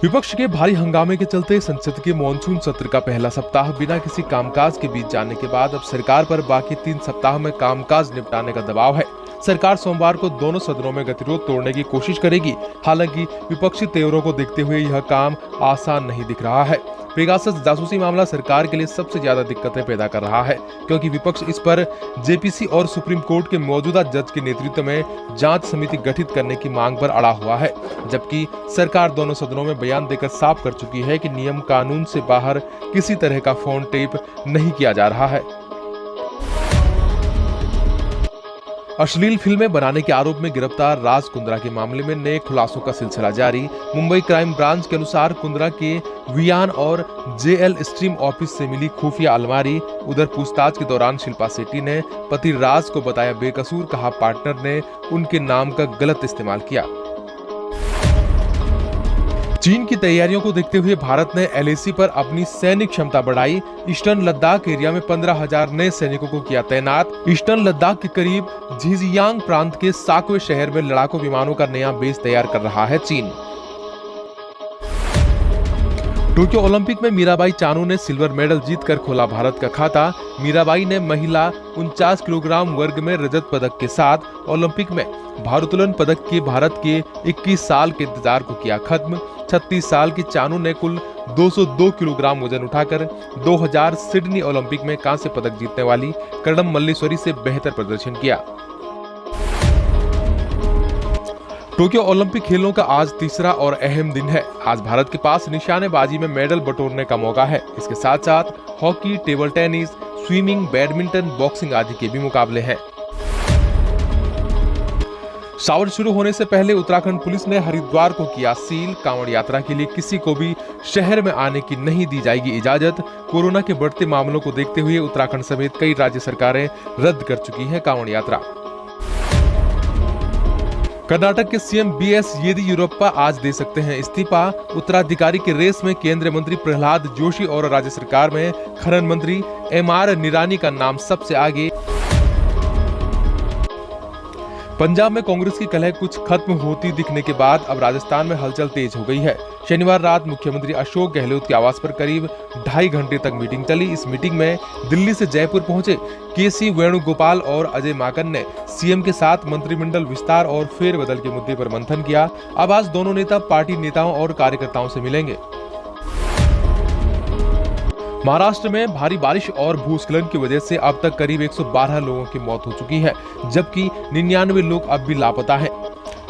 विपक्ष के भारी हंगामे के चलते संसद के मॉनसून सत्र का पहला सप्ताह बिना किसी कामकाज के बीत जाने के बाद अब सरकार पर बाकी 3 सप्ताह में कामकाज निपटाने का दबाव है। सरकार सोमवार को दोनों सदनों में गतिरोध तोड़ने की कोशिश करेगी। हालांकि विपक्षी तेवरों को देखते हुए यह काम आसान नहीं दिख रहा है। पेगासस जासूसी मामला सरकार के लिए सबसे ज्यादा दिक्कतें पैदा कर रहा है, क्योंकि विपक्ष इस पर जेपीसी और सुप्रीम कोर्ट के मौजूदा जज के नेतृत्व में जांच समिति गठित करने की मांग पर अड़ा हुआ है, जबकि सरकार दोनों सदनों में बयान देकर साफ कर चुकी है कि नियम कानून से बाहर किसी तरह का फोन टेप नहीं किया जा रहा है। अश्लील फिल्में बनाने के आरोप में गिरफ्तार राज कुंद्रा के मामले में नए खुलासों का सिलसिला जारी। मुंबई क्राइम ब्रांच के अनुसार कुंद्रा के वियान और जेएल स्ट्रीम ऑफिस से मिली खुफिया अलमारी। उधर पूछताछ के दौरान शिल्पा शेट्टी ने पति राज को बताया बेकसूर, कहा पार्टनर ने उनके नाम का गलत इस्तेमाल किया। चीन की तैयारियों को देखते हुए भारत ने एलएसी पर अपनी सैनिक क्षमता बढ़ाई। ईस्टर्न लद्दाख एरिया में 15,000 नए सैनिकों को किया तैनात। ईस्टर्न लद्दाख के करीब झिंजियांग प्रांत के साक्वे शहर में लड़ाकू विमानों का नया बेस तैयार कर रहा है चीन। टोक्यो ओलंपिक में मीराबाई चानू ने सिल्वर मेडल जीतकर खोला भारत का खाता। मीराबाई ने महिला 49 किलोग्राम वर्ग में रजत पदक के साथ ओलंपिक में भारोत्तोलन पदक के भारत के 21 साल के इंतजार को किया खत्म। 36 साल की चानू ने कुल 202 किलोग्राम वजन उठाकर 2000 सिडनी ओलंपिक में कांस्य पदक जीतने वाली कर्णम मल्लेश्वरी से बेहतर प्रदर्शन किया। टोक्यो ओलंपिक खेलों का आज तीसरा और अहम दिन है। आज भारत के पास निशानेबाजी में मेडल बटोरने का मौका है। इसके साथ साथ hockey, table tennis, swimming, badminton, boxing आदि के भी मुकाबले हैं। सावन शुरू होने से पहले उत्तराखंड पुलिस ने हरिद्वार को किया सील। कांवड़ यात्रा के लिए किसी को भी शहर में आने की नहीं दी जाएगी इजाजत। कोरोना के बढ़ते मामलों को देखते हुए उत्तराखंड समेत कई राज्य सरकारें रद्द कर चुकी हैं कांवड़ यात्रा। कर्नाटक के सीएम बीएस येदियुरप्पा आज दे सकते हैं इस्तीफा। उत्तराधिकारी के रेस में केंद्रीय मंत्री प्रहलाद जोशी और राज्य सरकार में खनन मंत्री एमआर निरानी का नाम सबसे आगे। पंजाब में कांग्रेस की कलह कुछ खत्म होती दिखने के बाद अब राजस्थान में हलचल तेज हो गई है। शनिवार रात मुख्यमंत्री अशोक गहलोत के आवास पर करीब 2.5 घंटे तक मीटिंग चली। इस मीटिंग में दिल्ली से जयपुर पहुंचे केसी वेणुगोपाल और अजय माकन ने सीएम के साथ मंत्रिमंडल विस्तार और फेरबदल के मुद्दे पर मंथन किया। अब आज दोनों नेता पार्टी नेताओं और कार्यकर्ताओं से मिलेंगे। महाराष्ट्र में भारी बारिश और भूस्खलन की वजह से अब तक करीब 112 लोगों की मौत हो चुकी है, जबकि 99 लोग अब भी लापता हैं।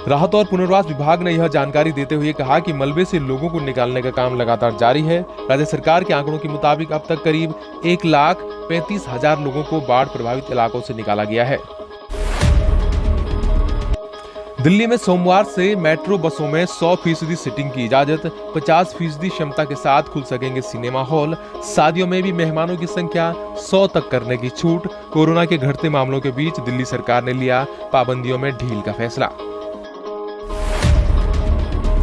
राहत और पुनर्वास विभाग ने यह जानकारी देते हुए कहा कि मलबे से लोगों को निकालने का काम लगातार जारी है। राज्य सरकार के आंकड़ों के मुताबिक अब तक करीब 1,35,000 लोगों को बाढ़ प्रभावित इलाकों से निकाला गया है। दिल्ली में सोमवार से मेट्रो बसों में 100% सीटिंग की इजाजत। 50% क्षमता के साथ खुल सकेंगे सिनेमा हॉल। शादियों में भी मेहमानों की संख्या 100 तक करने की छूट। कोरोना के घटते मामलों के बीच दिल्ली सरकार ने लिया पाबंदियों में ढील का फैसला।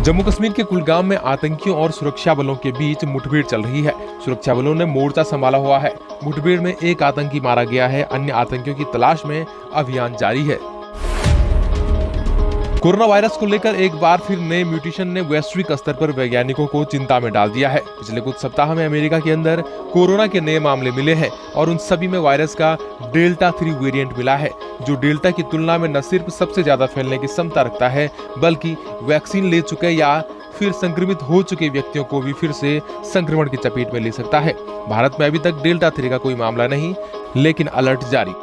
जम्मू कश्मीर के कुलगाम में आतंकियों और सुरक्षा बलों के बीच मुठभेड़ चल रही है। सुरक्षा बलों ने मोर्चा संभाला हुआ है। मुठभेड़ में एक आतंकी मारा गया है। अन्य आतंकियों की तलाश में अभियान जारी है। कोरोना वायरस को लेकर एक बार फिर नए म्यूटेशन ने वैश्विक स्तर पर वैज्ञानिकों को चिंता में डाल दिया है। पिछले कुछ सप्ताह में अमेरिका के अंदर कोरोना के नए मामले मिले हैं और उन सभी में वायरस का डेल्टा 3 वेरिएंट मिला है, जो डेल्टा की तुलना में न सिर्फ सबसे ज्यादा फैलने की क्षमता रखता है, बल्कि वैक्सीन ले चुके या फिर संक्रमित हो चुके व्यक्तियों को भी फिर से संक्रमण की चपेट में ले सकता है। भारत में अभी तक डेल्टा 3 का कोई मामला नहीं, लेकिन अलर्ट जारी।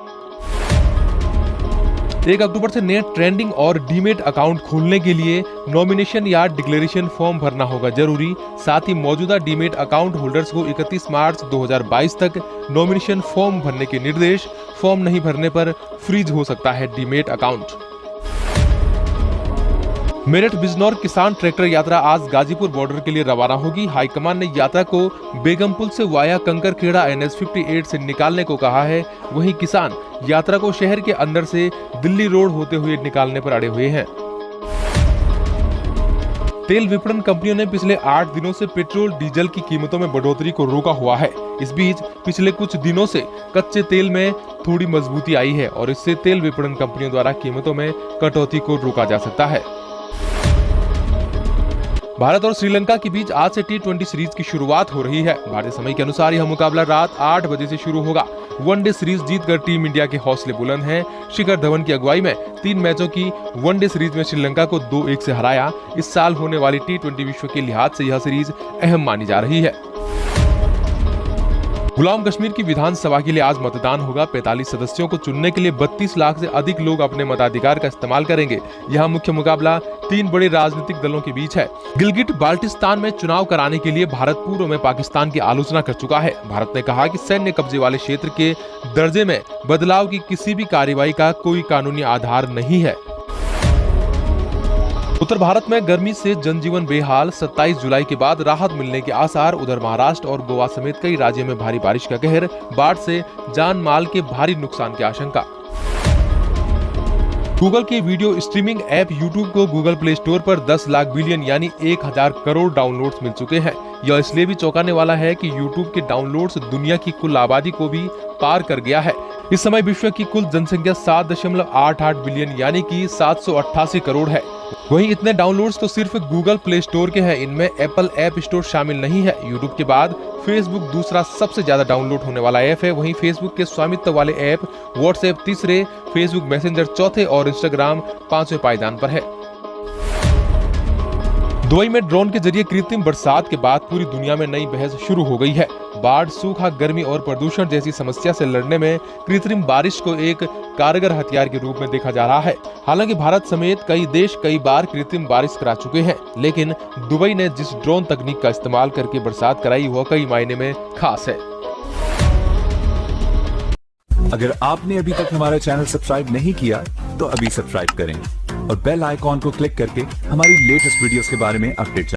1 अक्टूबर से नए ट्रेंडिंग और डीमेट अकाउंट खोलने के लिए नॉमिनेशन या डिक्लेरेशन फॉर्म भरना होगा जरूरी। साथ ही मौजूदा डीमेट अकाउंट होल्डर्स को 31 मार्च 2022 तक नॉमिनेशन फॉर्म भरने के निर्देश। फॉर्म नहीं भरने पर फ्रीज हो सकता है डीमेट अकाउंट। मेरठ बिजनौर किसान ट्रैक्टर यात्रा आज गाजीपुर बॉर्डर के लिए रवाना होगी। हाईकमान ने यात्रा को बेगमपुल से वाया कंकरखेड़ा NH 58 से निकालने को कहा है। वहीं किसान यात्रा को शहर के अंदर से दिल्ली रोड होते हुए निकालने पर अड़े हुए हैं। तेल विपणन कंपनियों ने पिछले 8 दिनों से पेट्रोल डीजल की कीमतों में बढ़ोतरी को रोका हुआ है। इस बीच पिछले कुछ दिनों से कच्चे तेल में थोड़ी मजबूती आई है और इससे तेल विपणन कंपनियों द्वारा कीमतों में कटौती को रोका जा सकता है। भारत और श्रीलंका के बीच आज से T20 सीरीज की शुरुआत हो रही है। भारतीय समय के अनुसार यह मुकाबला रात 8 बजे से शुरू होगा। वनडे सीरीज जीतकर टीम इंडिया के हौसले बुलंद हैं। शिखर धवन की अगुवाई में 3 मैचों की वनडे सीरीज में श्रीलंका को 2-1 से हराया। इस साल होने वाली T20 विश्व के लिहाज से यह सीरीज अहम मानी जा रही है। गुलाम कश्मीर की विधानसभा के लिए आज मतदान होगा। 45 सदस्यों को चुनने के लिए 32 लाख से अधिक लोग अपने मताधिकार का इस्तेमाल करेंगे। यहाँ मुख्य मुकाबला 3 बड़े राजनीतिक दलों के बीच है। गिलगिट बाल्टिस्तान में चुनाव कराने के लिए भारत पूर्व में पाकिस्तान की आलोचना कर चुका है। भारत ने कहा कि सैन्य कब्जे वाले क्षेत्र के दर्जे में बदलाव की किसी भी कार्रवाई का कोई कानूनी आधार नहीं है। उत्तर भारत में गर्मी से जनजीवन बेहाल। 27 जुलाई के बाद राहत मिलने के आसार। उधर महाराष्ट्र और गोवा समेत कई राज्यों में भारी बारिश का कहर। बाढ़ से जान माल के भारी नुकसान की आशंका। गूगल के वीडियो स्ट्रीमिंग ऐप YouTube को गूगल प्ले स्टोर पर 10 लाख बिलियन यानी 1000 करोड़ डाउनलोड्स मिल चुके हैं। यह इसलिए भी चौंकाने वाला है कि YouTube के डाउनलोड्स दुनिया की कुल आबादी को भी पार कर गया है। इस समय विश्व की कुल जनसंख्या 7.88 बिलियन यानी कि 788 करोड़ है। वहीं इतने डाउनलोड्स तो सिर्फ गूगल प्ले स्टोर के हैं। इनमें एप्पल ऐप स्टोर शामिल नहीं है। यूट्यूब के बाद फेसबुक दूसरा सबसे ज्यादा डाउनलोड होने वाला ऐप है। वहीं फेसबुक के स्वामित्व वाले ऐप व्हाट्सएप तीसरे, फेसबुक मैसेंजर चौथे और इंस्टाग्राम 5वें पायदान पर है। दुबई में ड्रोन के जरिए कृत्रिम बरसात के बाद पूरी दुनिया में नई बहस शुरू हो गई है। बाढ़, सूखा, गर्मी और प्रदूषण जैसी समस्या से लड़ने में कृत्रिम बारिश को एक कारगर हथियार के रूप में देखा जा रहा है। हालांकि भारत समेत कई देश कई बार कृत्रिम बारिश करा चुके हैं, लेकिन दुबई ने जिस ड्रोन तकनीक का इस्तेमाल करके बरसात कराई वह कई मायने में खास है। अगर आपने अभी तक हमारा चैनल सब्सक्राइब नहीं किया तो अभी सब्सक्राइब करें और बेल आइकॉन को क्लिक करके हमारी लेटेस्ट वीडियोस के बारे में अपडेट